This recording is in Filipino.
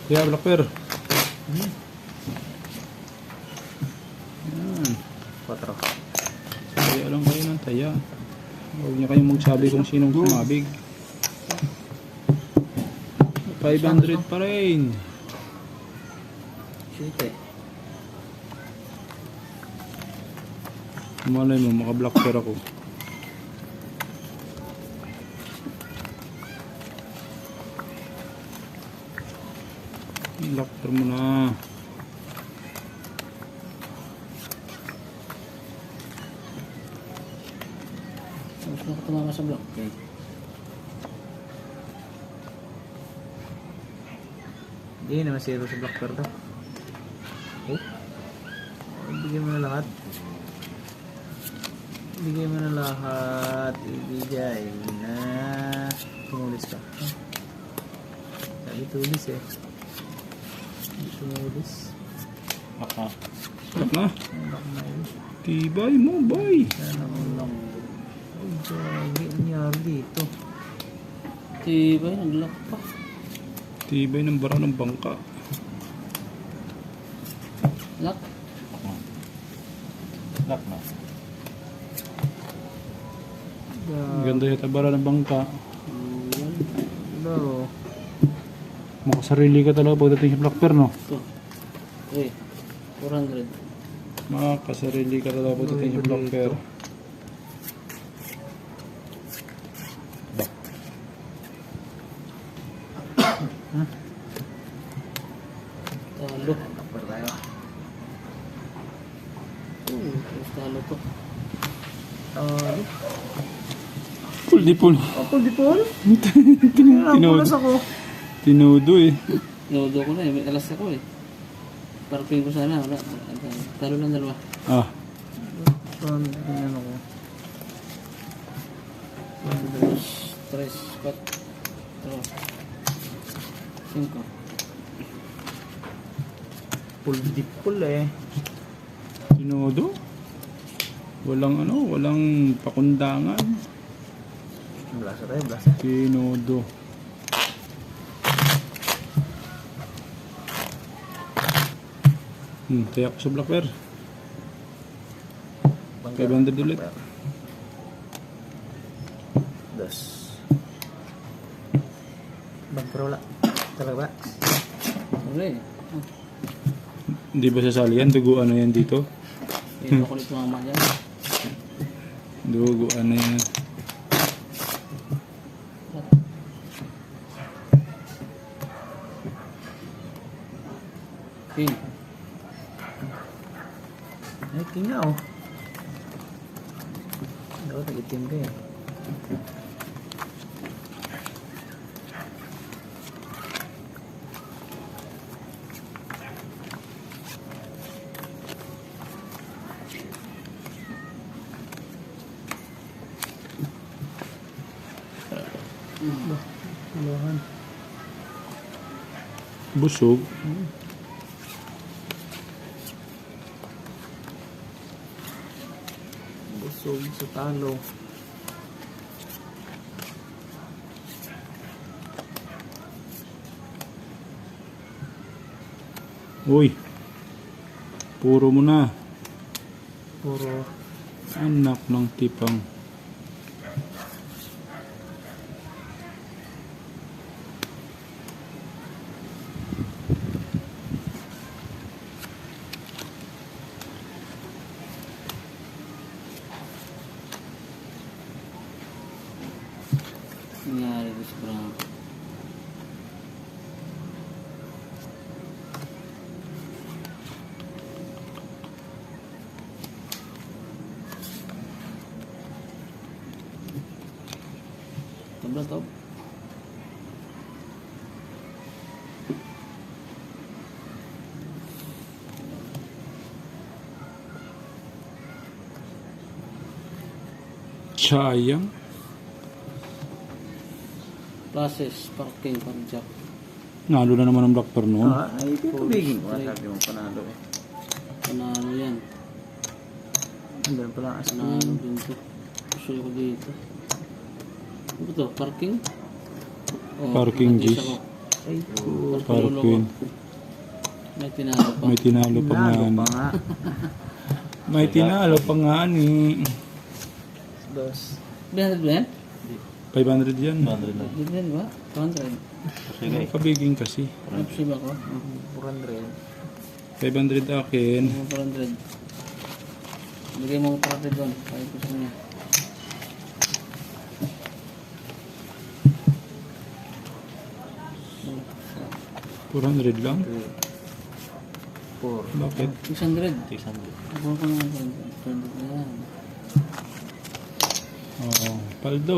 Kaya Black Bear. Hmm. Yan. 4. Taya lang kayo ng taya. Huwag niya kayong magsabi kung sinong sumabig. 500 pa rin. 7. Malay mo, maka-Black Bear ako. Black Bear mo na. Tapos na tumama sa block. Okay. Hindi naman 0 sa Black Bear to. Oh. Ibigay mo na lahat. Ibigay mo na lahat. Ibigay na. Tumulis ka. Sabi tulis eh. Hindi tumulis. Baka. Sarap na. Anak na yun. Tibay mo, boy. Sana ko lang. Ay, jagi. Ano nangyari dito? Tibay, nag-lock pa. Tibay ng bara ng bangka. Lock? Lock na. Ganda yung tabara ng bangka. Hello. Makasarili ka talaga pagdating sa Black Bear, no? Ito. Okay. 400. Makasarili ka talaga pagdating sa Black Bear. Ba? Talo. Nakapar tayo. Terus talo to. Full di full. Ako, di po? Tinodo. ako. Tinodo eh. Nodo ko na eh. May alas ako eh. Parping ko sana. Wala. Talo ng dalawa. Ah. Ganyan ako. 1, 2, 3, 4, 5. Full di full eh. Tinodo. Walang ano, walang pakundangan. Blasa tayo, blasa. Tinodo. Tayak ko sa Black Bear. 500 ulit. Dos. Bangkarola. Talaga ba? Wala eh. Hindi ba sasali yan? Duguan na yan dito. Hindi ako ulit mama dyan. Duguan na yan. Pin. Ay, tingnan oh. Dapat nag-itim ka eh. Kulahan. Busog. Busog sa talo. Uy. Puro mo na. Puro. Anak ng tipang. Nangyari ko sa brang. Tabla top. Sayang. Process, parking, parjak. Nalo na naman ang Black Bear noon. Ay, pinubigin ko. Sabi mo panalo eh. Panalo yan. Andun pala ang Panalo din to. Gusto ko dito. Ano to? Parking? Oh, Parking nag-adjust G's. ako. Ay, ko. Parpin. May tinalo pa. May tinalo pa nga. Nalo pa nga. May tinalo pa nga ni. Dos. 300 ba yan? 500 yan. 200 na. Hindi yan ba? 200. Sige. Kabiging kasi. Napsib ako. 400. 500 akin. 400. Bigay mo ko 400 doon. Kahit gusto niya. $400 lang? 4. Bakit? 600. 600. Ako ko na 200. 200 na yan. Oo. Paldo.